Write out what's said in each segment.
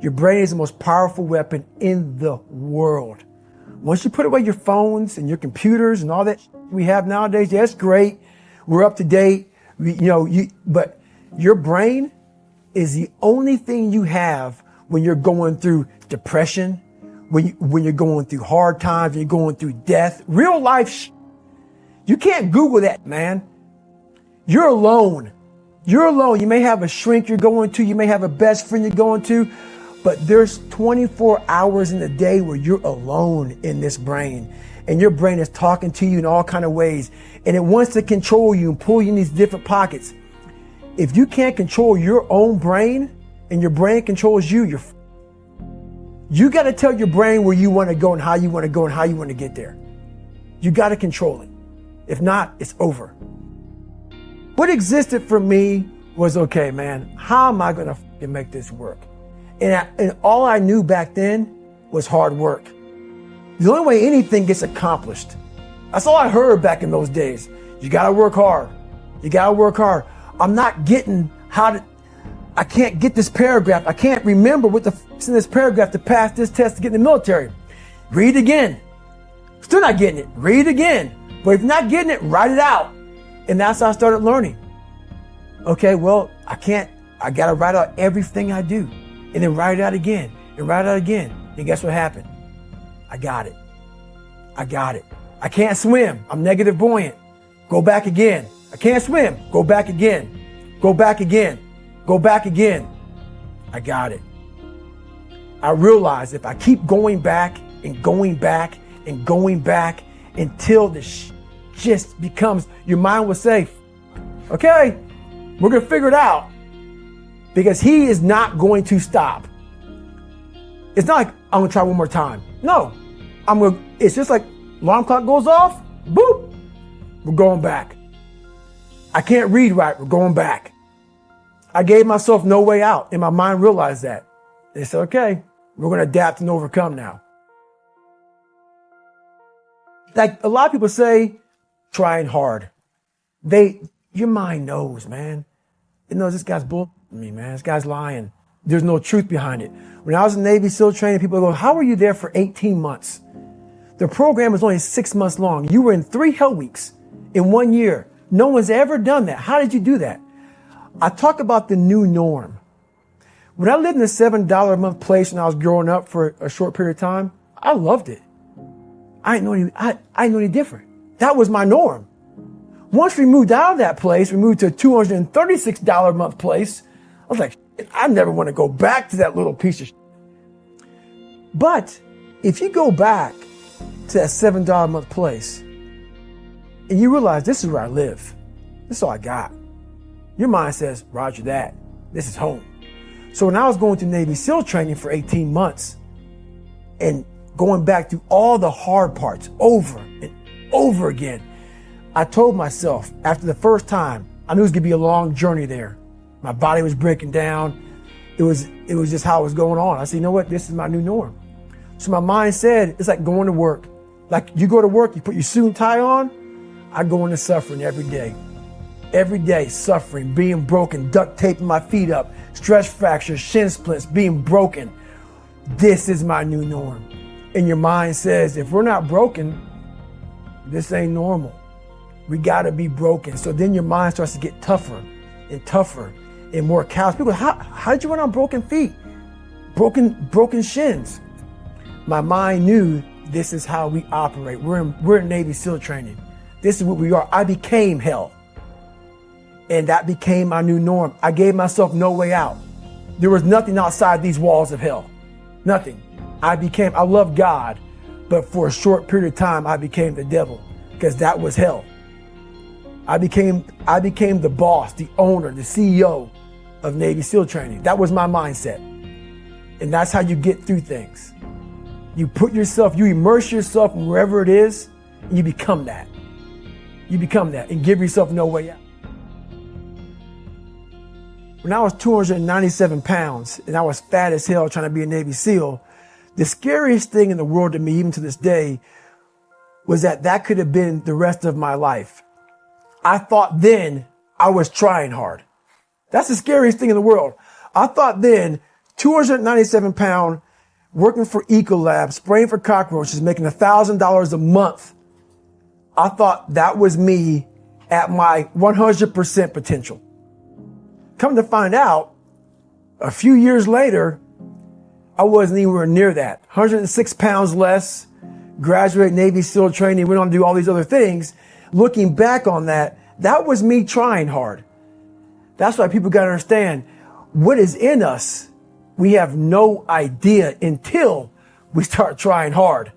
Your brain is the most powerful weapon in the world. Once you put away your phones and your computers and all that we have nowadays, yeah, it's great. We're up to date. But your brain is the only thing you have when you're going through depression, when you're going through hard times, when you're going through death, real life. You can't Google that, man. You're alone. You're alone. You may have a shrink you're going to. You may have a best friend you're going to. But there's 24 hours in the day where you're alone in this brain. And your brain is talking to you in all kinds of ways. And it wants to control you and pull you in these different pockets. If you can't control your own brain and your brain controls you, you got to tell your brain where you want to go and how you want to go and how you want to get there. You got to control it. If not, it's over. What existed for me was, okay, man, how am I going to make this work? And all I knew back then was hard work. The only way anything gets accomplished. That's all I heard back in those days. You got to work hard. You got to work hard. I'm not getting I can't get this paragraph. I can't remember what the f***'s in this paragraph to pass this test to get in the military. Read again. Still not getting it. Read again. But if you're not getting it, write it out. And that's how I started learning. Okay, well, I got to write out everything I do. And then write it out again. And write it out again. And guess what happened? I got it. I can't swim. I'm negative buoyant. Go back again. I can't swim. Go back again. Go back again. Go back again. I got it. I realized if I keep going back and going back and going back until this just becomes, your mind will say, okay, we're going to figure it out, because he is not going to stop. It's not like I'm going to try one more time. No, it's just like alarm clock goes off, boop, we're going back. I can't read right, we're going back. I gave myself no way out, and my mind realized that. They said, okay, we're going to adapt and overcome now. Like a lot of people say, trying hard. Your mind knows, man. It knows this guy's bull me, man. This guy's lying. There's no truth behind it. When I was in Navy SEAL training, people go, how were you there for 18 months? The program was only 6 months long. You were in 3 hell weeks in 1 year. No one's ever done that. How did you do that? I talk about the new norm. When I lived in a $7 a month place when I was growing up for a short period of time, I loved it. I didn't know any different. That was my norm. Once we moved out of that place, we moved to a $236 a month place. I was like, I never want to go back to that little piece of shit. But if you go back to that $7 a month place and you realize this is where I live, this is all I got, your mind says, Roger that, this is home. So when I was going through Navy SEAL training for 18 months and going back through all the hard parts over and over again, I told myself after the first time, I knew it was gonna be a long journey there. My body was breaking down. It was just how it was going on. I said, you know what? This is my new norm. So my mind said, it's like going to work. Like you go to work, you put your suit and tie on. I go into suffering every day. Every day, suffering, being broken, duct taping my feet up, stress fractures, shin splints, being broken. This is my new norm. And your mind says, if we're not broken, this ain't normal. We gotta be broken. So then your mind starts to get tougher and tougher and more callous. People go, how did you run on broken feet? Broken shins. My mind knew this is how we operate. We're in Navy SEAL training. This is what we are. I became hell. And that became my new norm. I gave myself no way out. There was nothing outside these walls of hell. Nothing. I love God, but for a short period of time, I became the devil because that was hell. I became the boss, the owner, the CEO of Navy SEAL training. That was my mindset. And that's how you get through things. You immerse yourself in wherever it is, and you become that. You become that and give yourself no way out. When I was 297 pounds and I was fat as hell trying to be a Navy SEAL, the scariest thing in the world to me, even to this day, was that could have been the rest of my life. I thought then I was trying hard. That's the scariest thing in the world. I thought then 297 pound, working for Ecolab, spraying for cockroaches, making $1,000 a month. I thought that was me at my 100% potential. Come to find out, a few years later, I wasn't anywhere near that. 106 pounds less, graduated Navy SEAL training, went on to do all these other things. Looking back on that, that was me trying hard. That's why people got to understand what is in us. We have no idea until we start trying hard.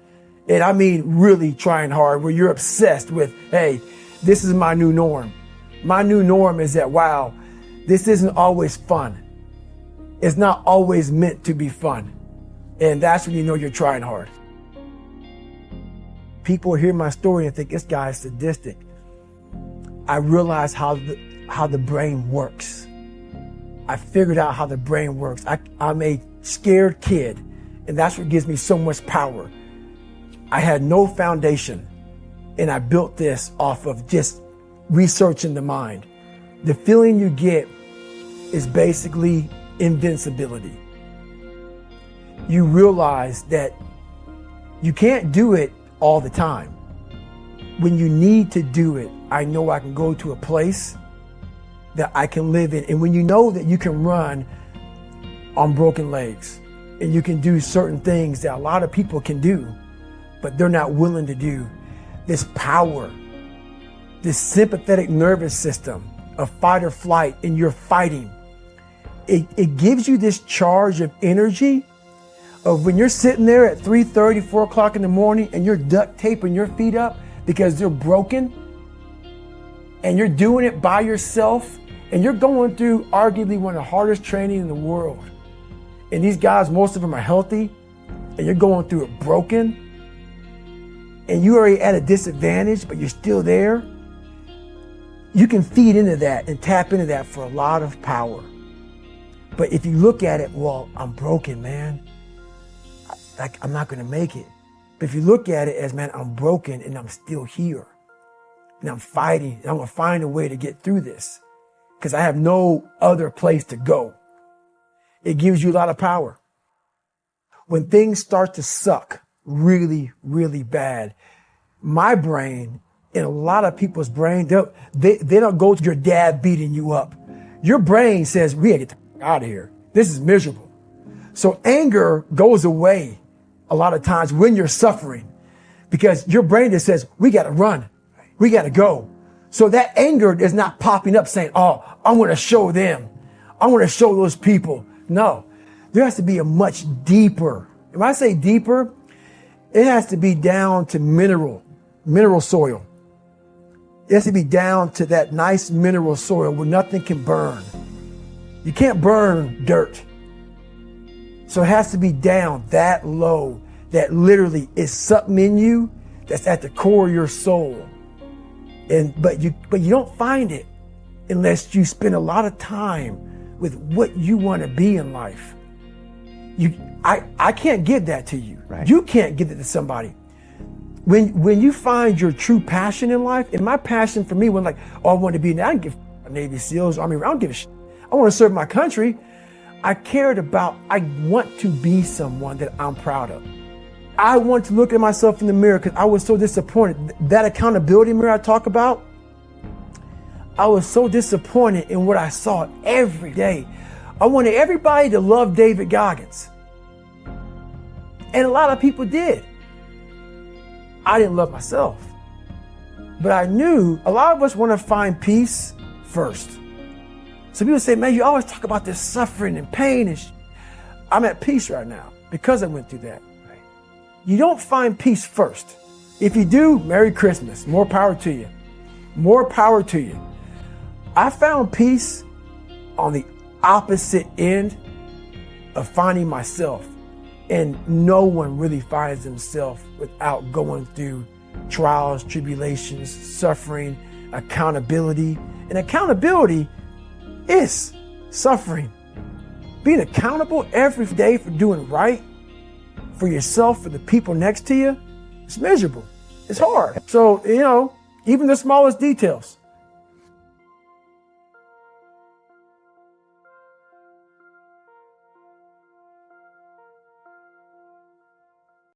And I mean really trying hard, where you're obsessed with, hey, this is my new norm. My new norm is that, wow, this isn't always fun. It's not always meant to be fun. And that's when you know you're trying hard. People hear my story and think this guy is sadistic. I realized how the brain works. I figured out how the brain works. I'm a scared kid, and that's what gives me so much power. I had no foundation, and I built this off of just researching the mind. The feeling you get is basically invincibility. You realize that you can't do it all the time. When you need to do it, I know I can go to a place that I can live in. And when you know that you can run on broken legs and you can do certain things that a lot of people can do, but they're not willing to do, this power, this sympathetic nervous system of fight or flight, and you're fighting, it gives you this charge of energy of when you're sitting there at 3:30, 4 o'clock in the morning and you're duct taping your feet up because they're broken, and you're doing it by yourself, and you're going through arguably one of the hardest training in the world. And these guys, most of them are healthy, and you're going through it broken, and you're already at a disadvantage, but you're still there. You can feed into that and tap into that for a lot of power. But if you look at it, well, I'm broken, man. I'm not going to make it. But if you look at it as, man, I'm broken and I'm still here. And I'm fighting. And I'm going to find a way to get through this because I have no other place to go. It gives you a lot of power. When things start to suck really, really bad, my brain and a lot of people's brain, they don't go to your dad beating you up. Your brain says, we gotta get the out of here. This is miserable. So anger goes away a lot of times when you're suffering because your brain just says, we got to run. We got to go. So that anger is not popping up saying, oh, I'm going to show them. I'm going to show those people. No, there has to be a much deeper. If I say deeper, it has to be down to mineral soil. It has to be down to that nice mineral soil where nothing can burn. You can't burn dirt. So it has to be down that low, that literally is something in you that's at the core of your soul. But you don't find it unless you spend a lot of time with what you want to be in life. I can't give that to you. Right. You can't give it to somebody. When you find your true passion in life, and my passion for me was like, oh, I want to be, I don't give a Navy SEALs, Army, I don't give a shit. I want to serve my country. I want to be someone that I'm proud of. I want to look at myself in the mirror because I was so disappointed. That accountability mirror I talk about, I was so disappointed in what I saw every day. I wanted everybody to love David Goggins. And a lot of people did. I didn't love myself. But I knew a lot of us want to find peace first. So people say, man, you always talk about this suffering and pain. I'm at peace right now because I went through that. Right? You don't find peace first. If you do, Merry Christmas. More power to you. More power to you. I found peace on the opposite end of finding myself. And no one really finds themselves without going through trials, tribulations, suffering, accountability. And accountability is suffering. Being accountable every day for doing right for yourself, for the people next to you, it's miserable. It's hard. So, even the smallest details.